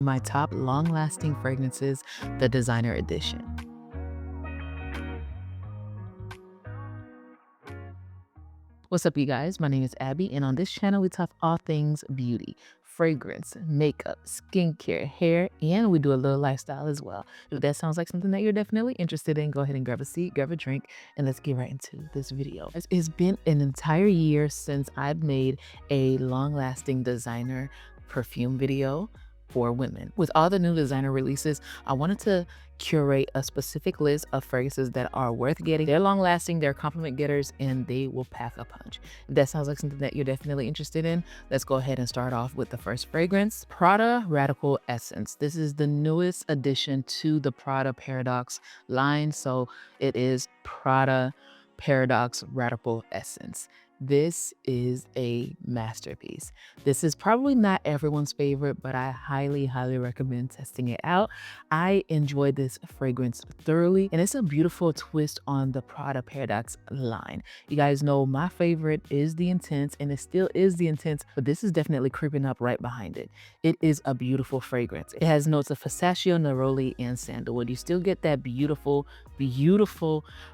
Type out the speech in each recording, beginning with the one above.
My top long-lasting fragrances, the designer edition. What's up, you guys? My name is Abby, and on this channel, we talk all things beauty, fragrance, makeup, skincare, hair, and we do a little lifestyle as well. If that sounds like something that you're definitely interested in, go ahead and grab a seat, grab a drink, and let's get right into this video. It's been an entire year since I've made a long-lasting designer perfume video for women. With all the new designer releases, I wanted to curate a specific list of fragrances that are worth getting. They're long lasting, they're compliment getters, and they will pack a punch. If that sounds like something that you're definitely interested in, let's go ahead and start off with the first fragrance, Prada Radical Essence. This is the newest addition to the Prada Paradox line. So it is Prada Paradox Radical Essence. This is a masterpiece. This is probably not everyone's favorite, but I highly recommend testing it out. I enjoy this fragrance thoroughly, and it's a beautiful twist on the Prada Paradox line. You guys know my favorite is the Intense, and it still is the Intense, but this is definitely creeping up right behind it. It is a beautiful fragrance. It has notes of pistachio, neroli, and sandalwood. You still get that beautiful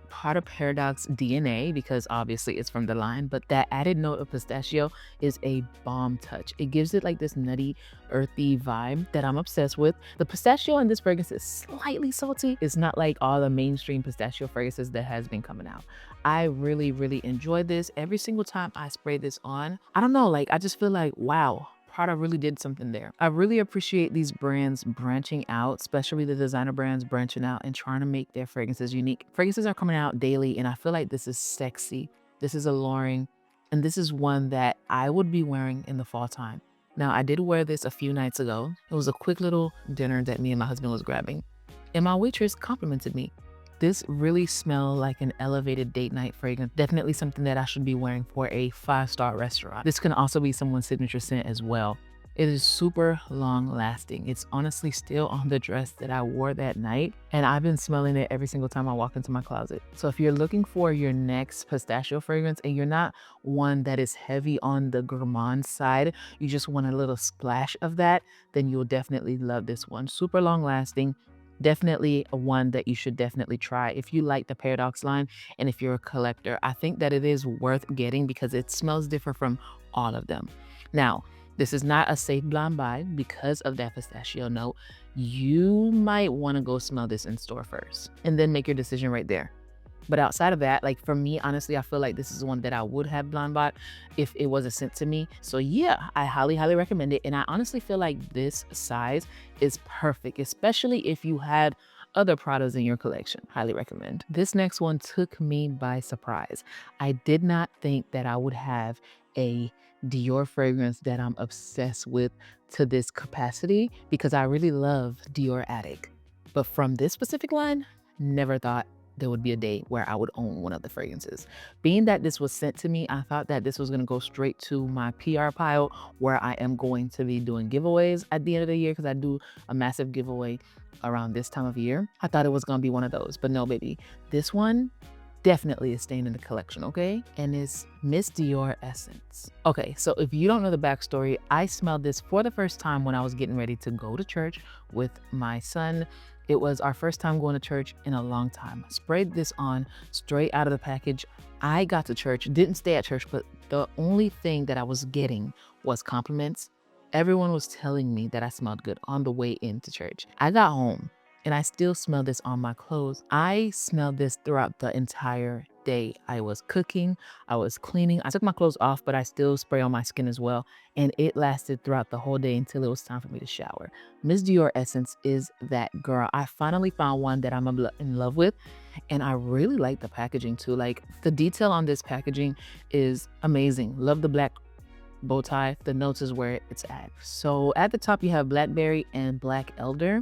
Prada Paradox DNA because obviously it's from the line, but that added note of pistachio is a bomb touch. It gives it like this nutty, earthy vibe that I'm obsessed with. The pistachio in this fragrance is slightly salty. It's not like all the mainstream pistachio fragrances that has been coming out. I really enjoy this. Every single time I spray this on, I don't know, like I just feel like, wow, Prada really did something there. I really appreciate these brands branching out, especially the designer brands branching out and trying to make their fragrances unique. Fragrances are coming out daily, and I feel like this is sexy. This is alluring, and this is one that I would be wearing in the fall time. Now, I did wear this a few nights ago. It was a quick little dinner that me and my husband was grabbing, and my waitress complimented me. This really smelled like an elevated date night fragrance. Definitely something that I should be wearing for a 5-star restaurant. This can also be someone's signature scent as well. It is super long lasting. It's honestly still on the dress that I wore that night, and I've been smelling it every single time I walk into my closet. So if you're looking for your next pistachio fragrance and you're not one that is heavy on the gourmand side, you just want a little splash of that, then you'll definitely love this one. Super long lasting. Definitely a one that you should definitely try if you like the Paradox line and if you're a collector. I think that it is worth getting because it smells different from all of them. Now, this is not a safe blind buy because of that pistachio note. You might want to go smell this in store first and then make your decision right there. But outside of that, like for me, honestly, I feel like this is one that I would have blind bought if it wasn't sent to me. So yeah, I highly recommend it. And I honestly feel like this size is perfect, especially if you had other products in your collection. Highly recommend. This next one took me by surprise. I did not think that I would have a Dior fragrance that I'm obsessed with to this capacity because I really love Dior Addict. But from this specific line, never thought there would be a day where I would own one of the fragrances. Being that this was sent to me, I thought that this was gonna go straight to my PR pile where I am going to be doing giveaways at the end of the year because I do a massive giveaway around this time of year. I thought it was gonna be one of those, but no, baby. This one definitely is staying in the collection, okay? And it's Miss Dior Essence. Okay, so if you don't know the backstory, I smelled this for the first time when I was getting ready to go to church with my son. It was our first time going to church in a long time. Sprayed this on straight out of the package. I got to church, didn't stay at church, but the only thing that I was getting was compliments. Everyone was telling me that I smelled good on the way into church. I got home and I still smell this on my clothes. I smelled this throughout the entire day. I was cooking, I was cleaning. I took my clothes off, but I still spray on my skin as well. And it lasted throughout the whole day until it was time for me to shower. Miss Dior Essence is that girl. I finally found one that I'm in love with. And I really like the packaging too. Like the detail on this packaging is amazing. Love the black bow tie. The notes is where it's at. So at the top, you have blackberry and black elder.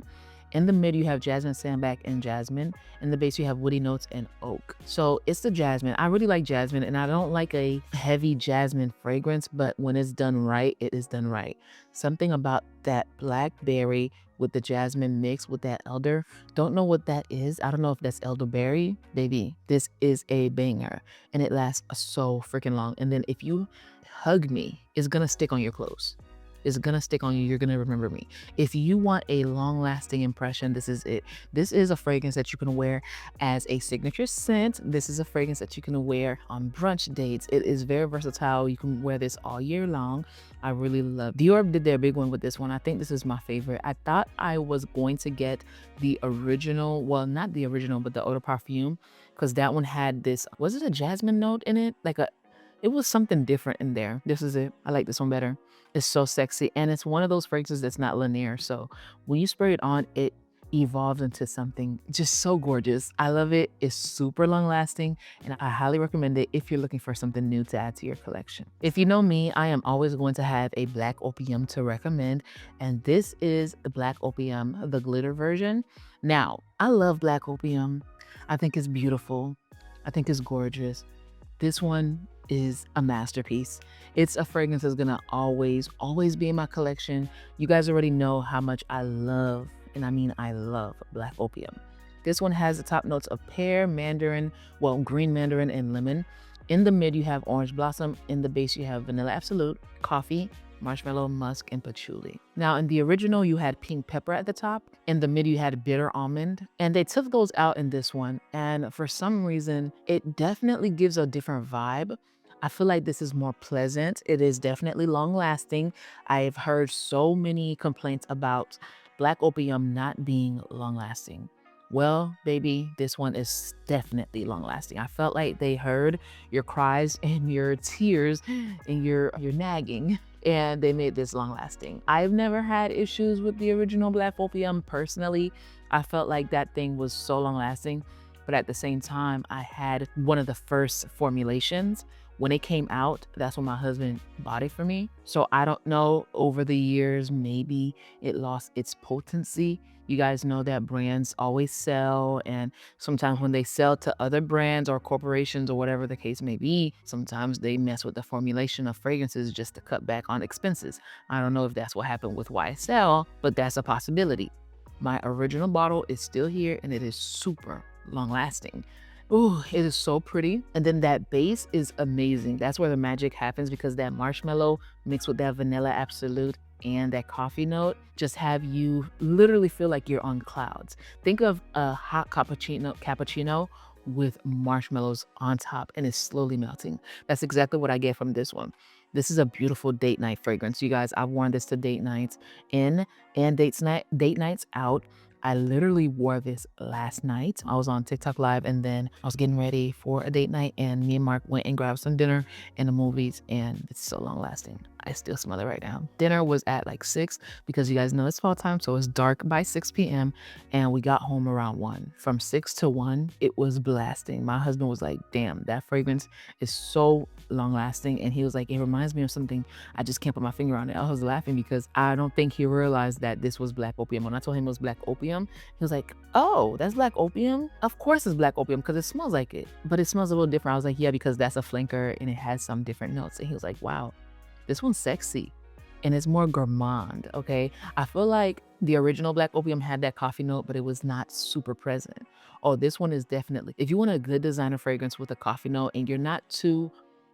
In the mid, you have jasmine, sandalwood, and jasmine. In the base, you have woody notes and oak. So it's the jasmine. I really like jasmine, and I don't like a heavy jasmine fragrance, but when it's done right, it is done right. Something about that blackberry with the jasmine mixed with that elder. Don't know what that is. I don't know if that's elderberry. Baby, this is a banger, and it lasts so freaking long. And then if you hug me, it's gonna stick on your clothes. It's gonna stick on you. You're gonna remember me. If you want a long-lasting impression, this is it. This is a fragrance that you can wear as a signature scent. This is a fragrance that you can wear on brunch dates. It is very versatile. You can wear this all year long. I really love Dior did their big one with this one. I think this is my favorite. I thought I was going to get the original, well, not the original, but the Eau de Parfume, because that one had this, was it a jasmine note in it? It was something different in there. This is it. I like this one better. It's so sexy. And it's one of those fragrances that's not linear. So when you spray it on, it evolves into something just so gorgeous. I love it. It's super long lasting, and I highly recommend it if you're looking for something new to add to your collection. If you know me, I am always going to have a Black Opium to recommend, and this is the Black Opium, the glitter version. Now, I love Black Opium. I think it's beautiful. I think it's gorgeous. This one is a masterpiece. It's a fragrance that's gonna always be in my collection. You guys already know how much I love, and I mean I love, Black Opium. This one has the top notes of pear, mandarin, well, green mandarin and lemon. In the mid, you have orange blossom. In the base, you have vanilla absolute, coffee, marshmallow, musk, and patchouli. Now, in the original, you had pink pepper at the top. In the mid, you had bitter almond. And they took those out in this one. And for some reason, it definitely gives a different vibe. I feel like this is more pleasant. It is definitely long lasting. I've heard so many complaints about Black Opium not being long lasting. Well, baby, this one is definitely long lasting. I felt like they heard your cries and your tears and your nagging, and they made this long lasting. I've never had issues with the original Black Opium personally. I felt like that thing was so long lasting, but at the same time, I had one of the first formulations. When it came out, that's when my husband bought it for me. So I don't know, over the years, maybe it lost its potency. You guys know that brands always sell, and sometimes when they sell to other brands or corporations or whatever the case may be, sometimes they mess with the formulation of fragrances just to cut back on expenses. I don't know if that's what happened with YSL, but that's a possibility. My original bottle is still here, and it is super long lasting. Ooh, it is so pretty. And then that base is amazing. That's where the magic happens, because that marshmallow mixed with that vanilla absolute and that coffee note just have you literally feel like you're on clouds. Think of a hot cappuccino with marshmallows on top, and it's slowly melting. That's exactly what I get from this one. This is a beautiful date night fragrance. You guys, I've worn this to date nights in and date nights out. I literally wore this last night. I was on TikTok live, and then I was getting ready for a date night, and me and Mark went and grabbed some dinner and the movies, and it's so long lasting. I still smell it right now. Dinner was at like 6, because you guys know it's fall time, so it's dark by 6 p.m. and we got home around 1. From 6 to 1, it was blasting. My husband was like, damn, that fragrance is so long lasting. And he was like, it reminds me of something. I just can't put my finger on it. I was laughing because I don't think he realized that this was Black Opium. When I told him it was Black Opium, he was like, oh, that's Black Opium? Of course it's Black Opium, because it smells like it. But it smells a little different. I was like, yeah, because that's a flanker and it has some different notes. And he was like, wow, this one's sexy. And it's more gourmand, okay? I feel like the original Black Opium had that coffee note, but it was not super present. Oh, this one is definitely, if you want a good designer fragrance with a coffee note and you're not too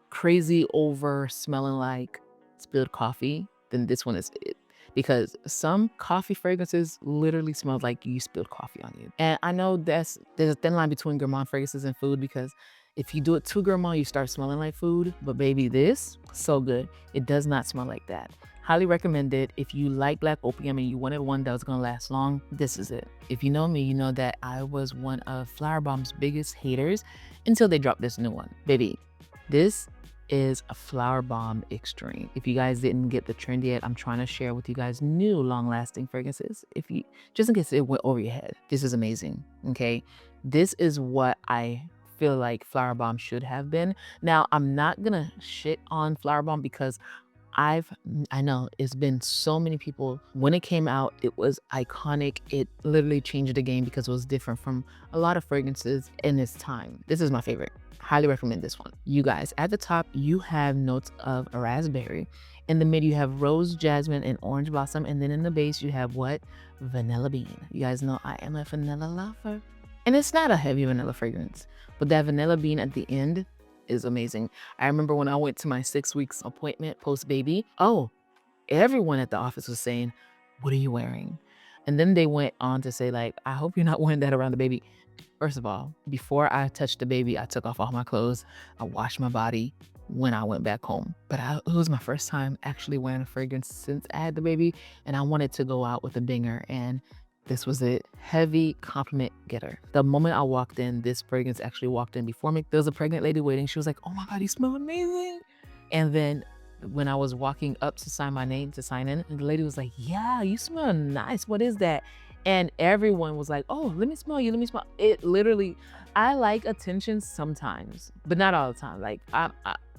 crazy over smelling like spilled coffee, then this one is it. Because some coffee fragrances literally smell like you spilled coffee on you. And I know there's a thin line between gourmand fragrances and food, because if you do it too gourmand, you start smelling like food. But baby, this, so good. It does not smell like that. Highly recommend it. If you like Black Opium and you wanted one that was gonna last long, this is it. If you know me, you know that I was one of Flower Bomb's biggest haters until they dropped this new one. Baby, this is a Flower Bomb Extreme. If you guys didn't get the trend yet, I'm trying to share with you guys new long-lasting fragrances. Just in case it went over your head, this is amazing, okay? This is what I feel like Flower Bomb should have been. Now, I'm not gonna shit on Flower Bomb, because I know it's been so many people. When it came out, it was iconic. It literally changed the game because it was different from a lot of fragrances in its time. This is my favorite. Highly recommend this one. You guys, at the top, you have notes of a raspberry. In the mid, you have rose, jasmine, and orange blossom. And then in the base, you have what? Vanilla bean. You guys know I am a vanilla lover. And it's not a heavy vanilla fragrance, but that vanilla bean at the end is amazing. I remember when I went to my 6 weeks appointment post-baby, everyone at the office was saying, "What are you wearing?" And then they went on to say, like, "I hope you're not wearing that around the baby." First of all, before I touched the baby, I took off all my clothes. I washed my body when I went back home. But it was my first time actually wearing a fragrance since I had the baby, and I wanted to go out with a banger, and this was it. Heavy compliment getter. The moment I walked in, this fragrance actually walked in before me. There was a pregnant lady waiting. She was like, "Oh my God, you smell amazing." And then when I was walking up to sign my name to sign in, the lady was like, "Yeah, you smell nice. What is that?" And everyone was like, "Oh, let me smell you. Let me smell." It literally, I like attention sometimes, but not all the time. Like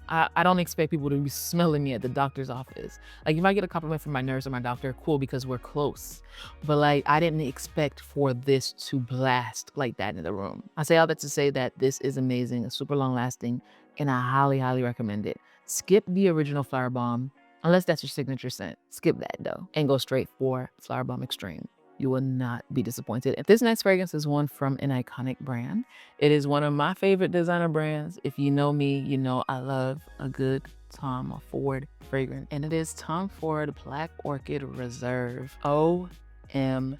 I don't expect people to be smelling me at the doctor's office. Like if I get a compliment from my nurse or my doctor, cool, because we're close. But like I didn't expect for this to blast like that in the room. I say all that to say that this is amazing, super long lasting, and I highly, highly recommend it. Skip the original Flower Bomb, unless that's your signature scent. Skip that though, and go straight for Flower Bomb Extreme. You will not be disappointed. And this next fragrance is one from an iconic brand. It is one of my favorite designer brands. If you know me, you know I love a good Tom Ford fragrance. And it is Tom Ford Black Orchid Reserve. OMG.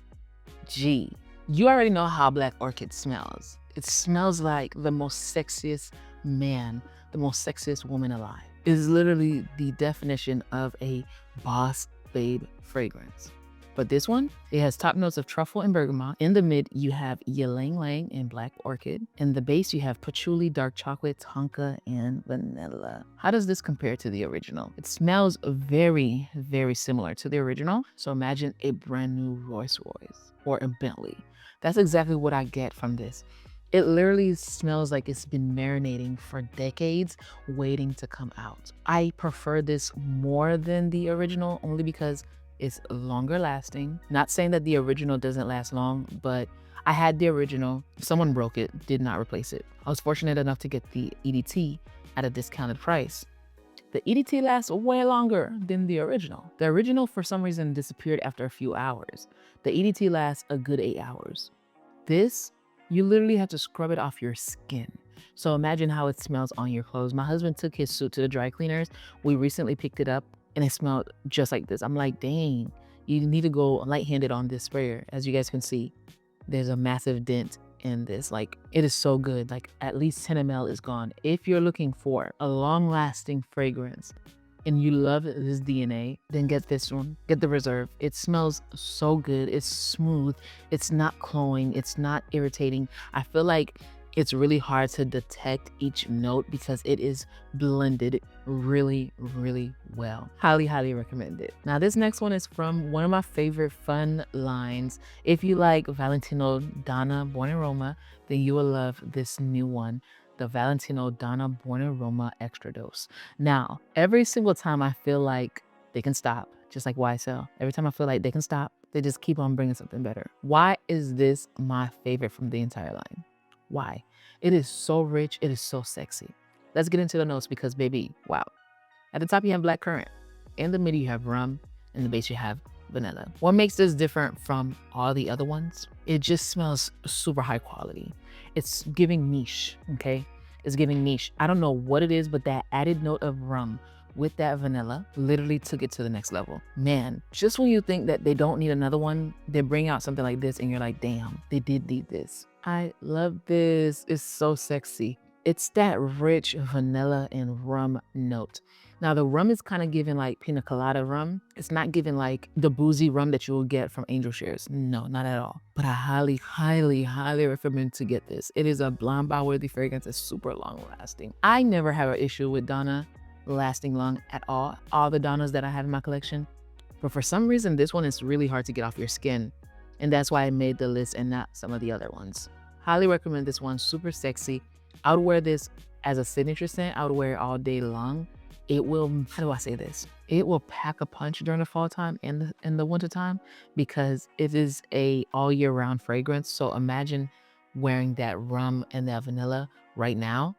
You already know how Black Orchid smells. It smells like the most sexiest man, the most sexiest woman alive. It is literally the definition of a boss babe fragrance. But this one, it has top notes of truffle and bergamot. In the mid, you have ylang ylang and black orchid. In the base, you have patchouli, dark chocolate, tonka, and vanilla. How does this compare to the original? It smells very, very similar to the original. So imagine a brand new Rolls Royce or a Bentley. That's exactly what I get from this. It literally smells like it's been marinating for decades, waiting to come out. I prefer this more than the original only because it's longer lasting. Not saying that the original doesn't last long, but I had the original. Someone broke it, did not replace it. I was fortunate enough to get the EDT at a discounted price. The EDT lasts way longer than the original. The original, for some reason, disappeared after a few hours. The EDT lasts a good 8 hours. This, you literally have to scrub it off your skin. So imagine how it smells on your clothes. My husband took his suit to the dry cleaners. We recently picked it up and it smelled just like this. I'm like, dang, you need to go light-handed on this sprayer. As you guys can see, there's a massive dent in this. Like, it is so good. Like, at least 10 ml is gone. If you're looking for a long-lasting fragrance and you love this DNA, then get this one. Get the Reserve. It smells so good. It's smooth. It's not cloying. It's not irritating. I feel like it's really hard to detect each note because it is blended really, really well. Highly, highly recommend it. Now, this next one is from one of my favorite fun lines. If you like Valentino Donna Buona Roma, then you will love this new one, the Valentino Donna Buona Roma Extra Dose. Now, every single time I feel like they can stop, just like YSL, every time I feel like they can stop, they just keep on bringing something better. Why is this my favorite from the entire line? Why? It is so rich. It is so sexy. Let's get into the notes because, baby, wow. At the top, you have black currant. In the middle, you have rum. In the base, you have vanilla. What makes this different from all the other ones? It just smells super high quality. It's giving niche, okay? It's giving niche. I don't know what it is, but that added note of rum with that vanilla literally took it to the next level. Man, just when you think that they don't need another one, they bring out something like this and you're like, damn, they did need this. I love this. It's so sexy. It's that rich vanilla and rum note. Now the rum is kind of giving like pina colada rum. It's not giving like the boozy rum that you will get from Angel Shares. No, not at all. But I highly, highly, highly recommend to get this. It is a blind buy worthy fragrance. It's super long lasting. I never have an issue with Donna lasting long at all the Donnas that I have in my collection, but for some reason this one is really hard to get off your skin, and that's why I made the list and not some of the other ones. Highly recommend this one. Super sexy. I would wear this as a signature scent. I would wear it all day long. It will, how do I say this, it will pack a punch during the fall time and the winter time because it is a all year round fragrance. So imagine wearing that rum and that vanilla right now.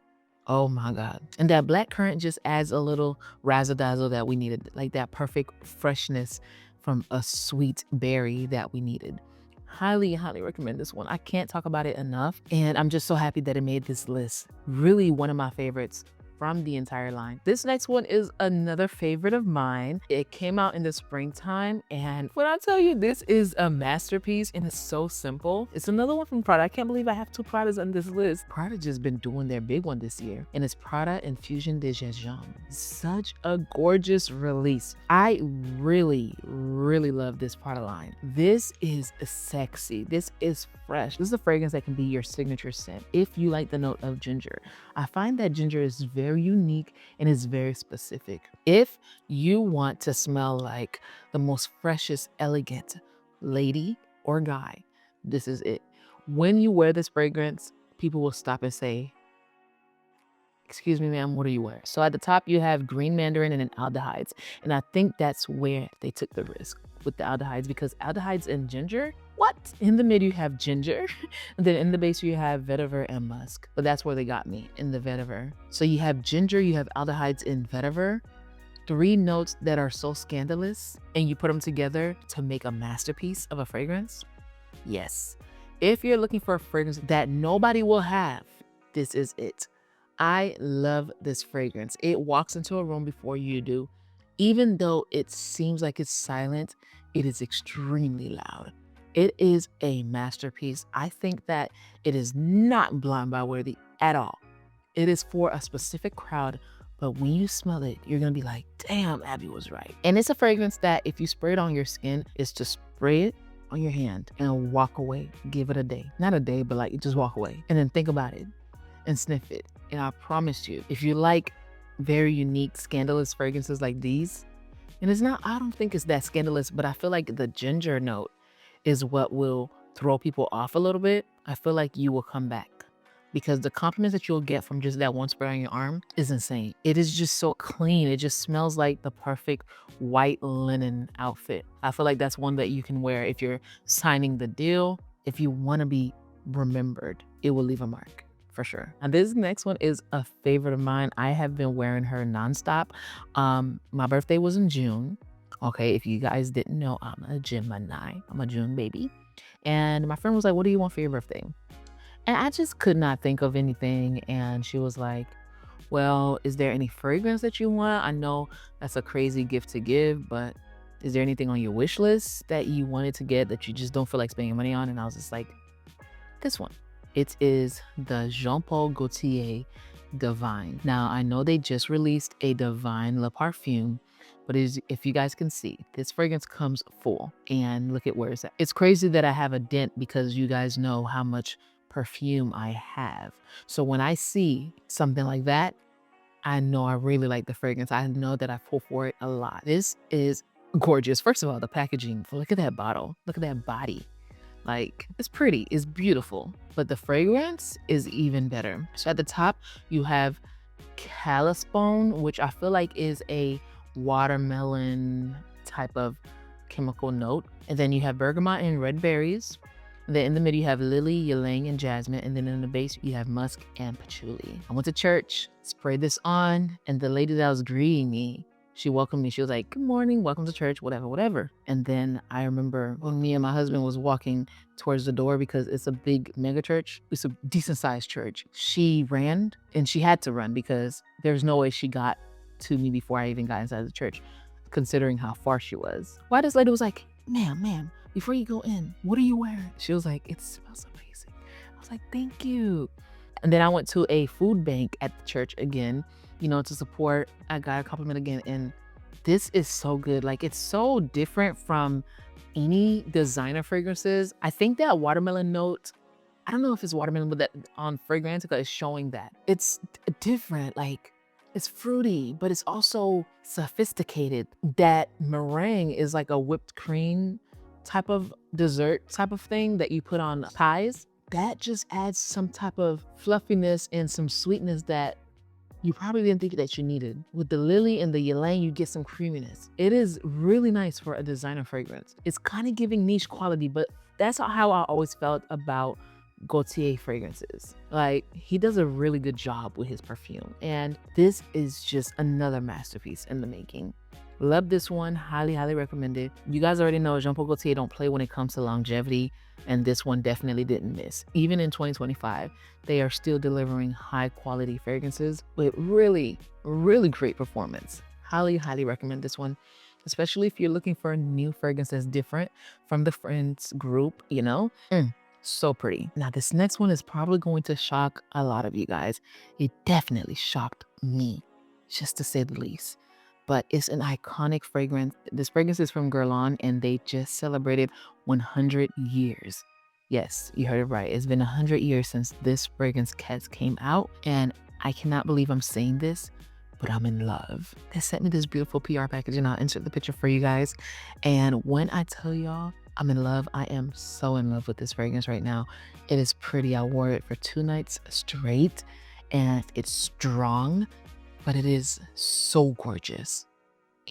Oh my God. And that black currant just adds a little razzle dazzle that we needed, like that perfect freshness from a sweet berry that we needed. Highly, highly recommend this one. I can't talk about it enough. And I'm just so happy that it made this list. Really one of my favorites from the entire line. This next one is another favorite of mine. It came out in the springtime, and when I tell you this is a masterpiece and it's so simple, it's another one from Prada. I can't believe I have 2 Pradas on this list. Prada just been doing their big one this year, and it's Prada Infusion de Gingembre. Such a gorgeous release. I really love this Prada line. This is sexy. This is fresh. This is a fragrance that can be your signature scent if you like the note of ginger. I find that ginger is very unique and is very specific. If you want to smell like the most freshest, elegant lady or guy, this is it. When you wear this fragrance, people will stop and say, "Excuse me, ma'am, what are you wearing?" So at the top, you have green mandarin and then aldehydes. And I think that's where they took the risk with the aldehydes, because aldehydes and ginger, what? In the mid, you have ginger. And then in the base, you have vetiver and musk. But that's where they got me, in the vetiver. So you have ginger, you have aldehydes in vetiver. 3 notes that are so scandalous, and you put them together to make a masterpiece of a fragrance. Yes. If you're looking for a fragrance that nobody will have, this is it. I love this fragrance. It walks into a room before you do. Even though it seems like it's silent, it is extremely loud. It is a masterpiece. I think that it is not blind buy worthy at all. It is for a specific crowd, but when you smell it, you're gonna be like, damn, Abby was right. And it's a fragrance that if you spray it on your skin, is to spray it on your hand and walk away. Give it a day. Not a day, but like just walk away. And then think about it and sniff it. And I promise you, if you like very unique, scandalous fragrances like these, and it's not, I don't think it's that scandalous, but I feel like the ginger note is what will throw people off a little bit. I feel like you will come back, because the compliments that you'll get from just that one spray on your arm is insane. It is just so clean. It just smells like the perfect white linen outfit. I feel like that's one that you can wear if you're signing the deal. If you want to be remembered, it will leave a mark. For sure. And this next one is a favorite of mine. I have been wearing her nonstop. My birthday was in June. Okay, if you guys didn't know, I'm a Gemini. I'm a June baby. And my friend was like, "What do you want for your birthday?" And I just could not think of anything. And she was like, "Well, is there any fragrance that you want? I know that's a crazy gift to give, but is there anything on your wish list that you wanted to get that you just don't feel like spending money on?" And I was just like, this one. It is the Jean Paul Gaultier Divine. Now, I know they just released a Divine Le Perfume, but if you guys can see, this fragrance comes full, and look at where it's at. It's crazy that I have a dent, because you guys know how much perfume I have. So when I see something like that, I know I really like the fragrance. I know that I pull for it a lot. This is gorgeous. First of all, the packaging, look at that bottle. Look at that body. Like, it's pretty, it's beautiful, but the fragrance is even better. So at the top, you have Calispone, which I feel like is a watermelon type of chemical note. And then you have bergamot and red berries. And then in the middle, you have lily, ylang, and jasmine. And then in the base, you have musk and patchouli. I went to church, sprayed this on, and the lady that was greeting me, she welcomed me. She was like, "Good morning, welcome to church," whatever. And then I remember when me and my husband was walking towards the door, because it's a big mega church. It's a decent sized church. She ran, and she had to run because there's no way she got to me before I even got inside the church, considering how far she was. Why this lady was like, ma'am, before you go in, what are you wearing?" She was like, "It smells amazing." I was like, "Thank you." And then I went to a food bank at the church again, to support. I got a compliment again, and this is so good. Like, it's so different from any designer fragrances. I think that watermelon note, I don't know if it's watermelon, but that on Fragrantica is showing that. It's different. Like, it's fruity, but it's also sophisticated. That meringue is like a whipped cream type of dessert type of thing that you put on pies. That just adds some type of fluffiness and some sweetness that you probably didn't think that you needed. With the lily and the ylang, you get some creaminess. It is really nice for a designer fragrance. It's kind of giving niche quality, but that's how I always felt about Gaultier fragrances. Like, he does a really good job with his perfume, and this is just another masterpiece in the making. Love this one. Highly, highly recommend it. You guys already know Jean Paul Gaultier don't play when it comes to longevity, and this one definitely didn't miss. Even in 2025, they are still delivering high quality fragrances with really, really great performance. Highly, highly recommend this one, especially if you're looking for a new fragrance that's different from the friends group, you know? So pretty. Now, this next one is probably going to shock a lot of you guys. It definitely shocked me, just to say the least. But it's an iconic fragrance. This fragrance is from Guerlain, and they just celebrated 100 years. Yes, you heard it right. It's been 100 years since this fragrance came out, and I cannot believe I'm saying this, but I'm in love. They sent me this beautiful PR package, and I'll insert the picture for you guys. And when I tell y'all I'm in love, I am so in love with this fragrance right now. It is pretty. I wore it for 2 nights straight, and it's strong, but it is so gorgeous.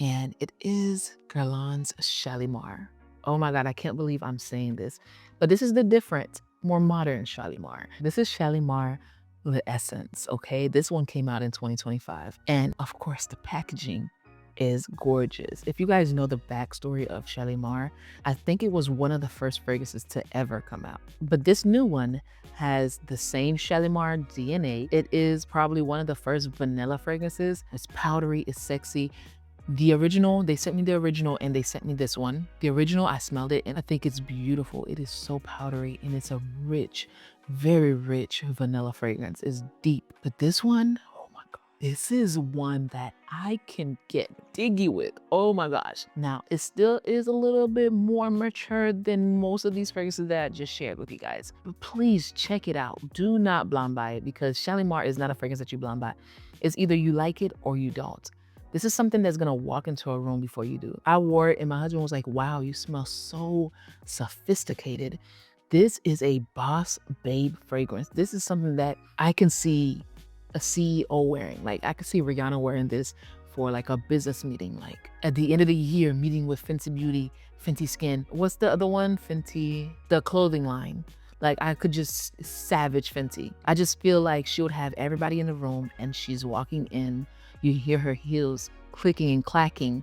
And it is Guerlain's Shalimar. Oh my God, I can't believe I'm saying this. But this is the different, more modern Shalimar. This is Shalimar Le Essence, okay? This one came out in 2025. And of course, the packaging is gorgeous. If you guys know the backstory of Shalimar, I think it was one of the first fragrances to ever come out. But this new one has the same Shalimar DNA. It is probably one of the first vanilla fragrances. It's powdery, it's sexy. The original, they sent me the original and they sent me this one. The original, I smelled it and I think it's beautiful. It is so powdery and it's a rich, very rich vanilla fragrance. It's deep. But this one, oh my God, this is one that I can get diggy with. Oh my gosh. Now, it still is a little bit more mature than most of these fragrances that I just shared with you guys. But please check it out. Do not blind buy it because Shalimar is not a fragrance that you blind buy. It's either you like it or you don't. This is something that's gonna walk into a room before you do. I wore it and my husband was like, wow, you smell so sophisticated. This is a boss babe fragrance. This is something that I can see a CEO wearing. Like I could see Rihanna wearing this for like a business meeting, like at the end of the year, meeting with Fenty Beauty, Fenty Skin. What's the other one? Fenty, the clothing line. Like I could just savage Fenty. I just feel like she would have everybody in the room and she's walking in. You hear her heels clicking and clacking,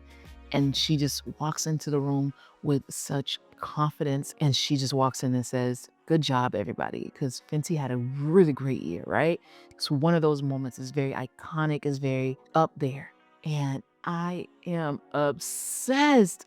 and she just walks into the room with such confidence. And she just walks in and says, good job, everybody. Because Fenty had a really great year, right? So one of those moments is very iconic, is very up there. And I am obsessed.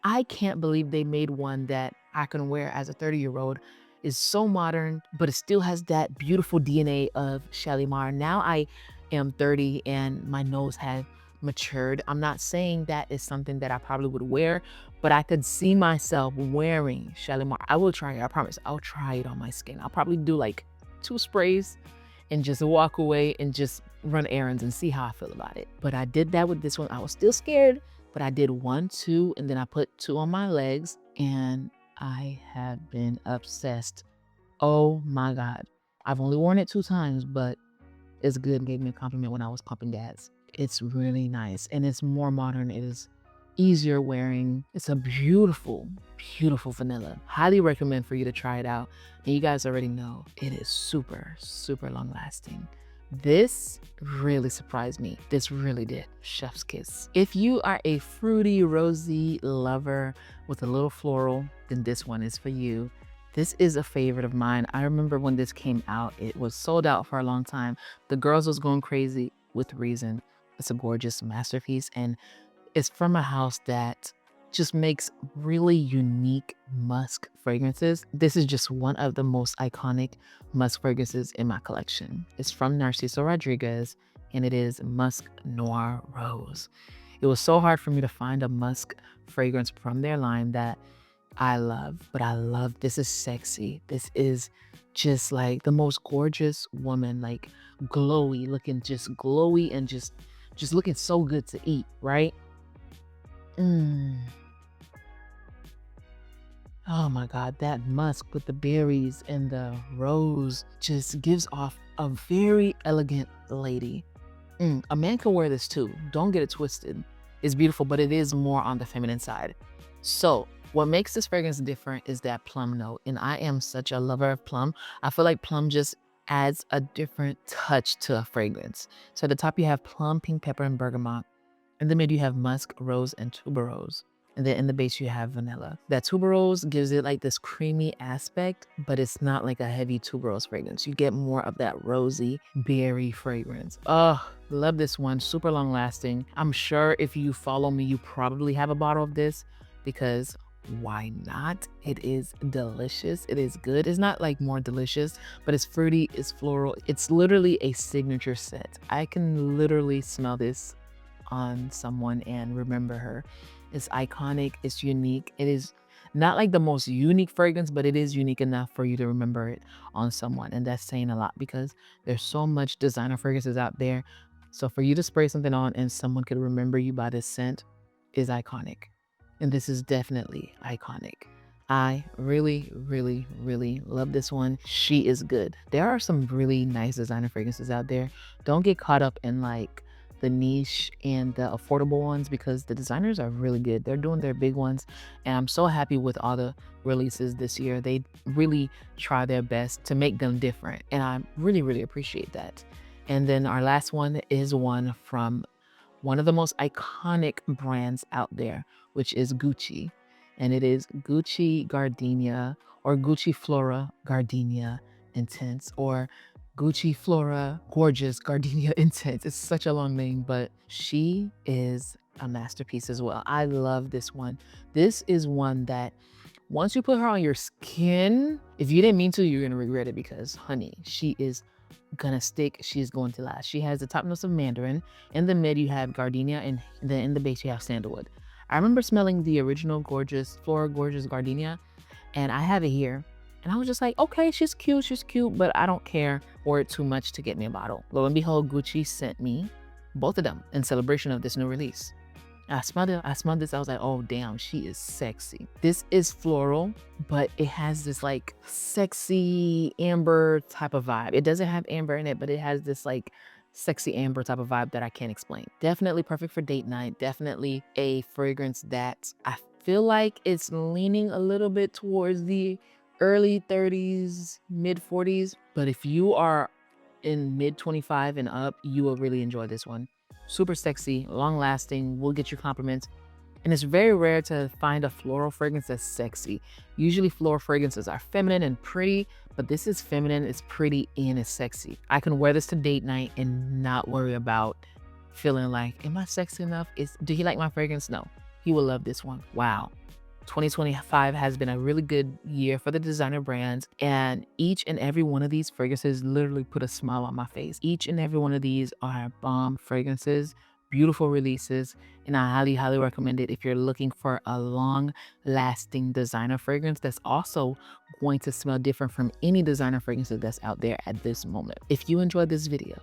I can't believe they made one that I can wear as a 30-year-old. It's so modern, but it still has that beautiful DNA of Shalimar. Now I am 30 and my nose has matured. I'm not saying that is something that I probably would wear, but I could see myself wearing Shalimar. I will try it, I promise. I'll try it on my skin. I'll probably do like 2 sprays and just walk away and just run errands and see how I feel about it. But I did that with this one. I was still scared, but I did 1, 2, and then I put 2 on my legs and I have been obsessed. Oh my God. I've only worn it 2 times, but it's good and gave me a compliment when I was pumping gas. It's really nice and it's more modern. It is easier wearing. It's a beautiful, beautiful vanilla. Highly recommend for you to try it out. And you guys already know it is super, super long lasting. This really surprised me. This really did. Chef's kiss. If you are a fruity, rosy lover with a little floral, then this one is for you. This is a favorite of mine. I remember when this came out, it was sold out for a long time. The girls was going crazy with reason. It's a gorgeous masterpiece and it's from a house that just makes really unique musk fragrances. This is just one of the most iconic musk fragrances in my collection. It's from Narciso Rodriguez and it is Musk Noir Rose. It was so hard for me to find a musk fragrance from their line that I love, but I love, this is sexy. This is just like the most gorgeous woman, like glowy, looking just glowy and just looking so good to eat, right? Oh my God, that musk with the berries and the rose just gives off a very elegant lady. A man can wear this too. Don't get it twisted. It's beautiful, but it is more on the feminine side. So what makes this fragrance different is that plum note. And I am such a lover of plum. I feel like plum just adds a different touch to a fragrance. So at the top you have plum, pink pepper, and bergamot. In the mid, you have musk, rose, and tuberose. And then in the base, you have vanilla. That tuberose gives it like this creamy aspect, but it's not like a heavy tuberose fragrance. You get more of that rosy berry fragrance. Oh, love this one. Super long lasting. I'm sure if you follow me, you probably have a bottle of this because why not? It is delicious. It is good. It's not like more delicious, but it's fruity, it's floral. It's literally a signature scent. I can literally smell this on someone and remember her. It's iconic, it's unique. It is not like the most unique fragrance, but it is unique enough for you to remember it on someone. And that's saying a lot because there's so much designer fragrances out there. So for you to spray something on and someone could remember you by this scent is iconic. And this is definitely iconic. I really, really, really love this one. She is good. There are some really nice designer fragrances out there. Don't get caught up in like the niche and the affordable ones because the designers are really good. They're doing their big ones. And I'm so happy with all the releases this year. They really try their best to make them different. And I really, really appreciate that. And then our last one is one from one of the most iconic brands out there, which is Gucci. And it is Gucci Gardenia or Gucci Flora Gardenia Intense or Gucci Flora Gorgeous Gardenia Intense. It's such a long name, but she is a masterpiece as well. I love this one. This is one that once you put her on your skin, if you didn't mean to, you're gonna regret it because honey, she is gonna stick. She is going to last. She has the top notes of mandarin. In the mid, you have gardenia, and then in the base, you have sandalwood. I remember smelling the original Flora Gorgeous Gardenia, and I have it here. And I was just like, okay, she's cute, but I don't care for it too much to get me a bottle. Lo and behold, Gucci sent me both of them in celebration of this new release. I smelled this, I was like, oh damn, she is sexy. This is floral, but it has this like sexy amber type of vibe. It doesn't have amber in it, but it has this like sexy amber type of vibe that I can't explain. Definitely perfect for date night. Definitely a fragrance that I feel like it's leaning a little bit towards the early 30s, mid 40s. But if you are in mid 25 and up, you will really enjoy this one. Super sexy, long lasting, will get you compliments. And it's very rare to find a floral fragrance that's sexy. Usually floral fragrances are feminine and pretty, but this is feminine, it's pretty, and it's sexy. I can wear this to date night and not worry about feeling like, am I sexy enough? Do he like my fragrance? No, he will love this one. Wow. 2025 has been a really good year for the designer brands, and each and every one of these fragrances literally put a smile on my face. Each and every one of these are bomb fragrances, beautiful releases, and I highly, highly recommend it if you're looking for a long-lasting designer fragrance that's also going to smell different from any designer fragrances that's out there at this moment. If you enjoyed this video,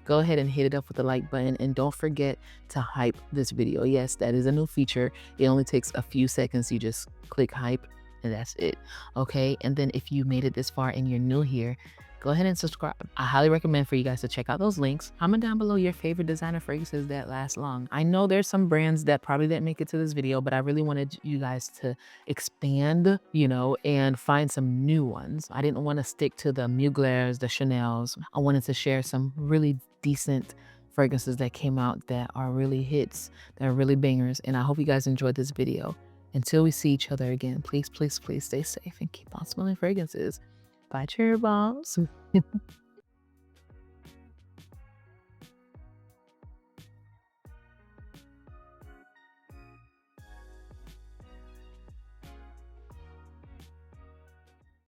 go ahead and hit it up with the like button, and don't forget to hype this video. Yes, that is a new feature. It only takes a few seconds. You just click hype and that's it. Okay, and then if you made it this far and you're new here, go ahead and subscribe. I highly recommend for you guys to check out those links. Comment down below your favorite designer fragrances that last long. I know there's some brands that probably didn't make it to this video, but I really wanted you guys to expand, and find some new ones. I didn't want to stick to the Mugler's, the Chanel's. I wanted to share some really decent fragrances that came out that are really hits, that are really bangers. And I hope you guys enjoyed this video. Until we see each other again, please, please, please stay safe and keep on smelling fragrances. Bye, cheer balls.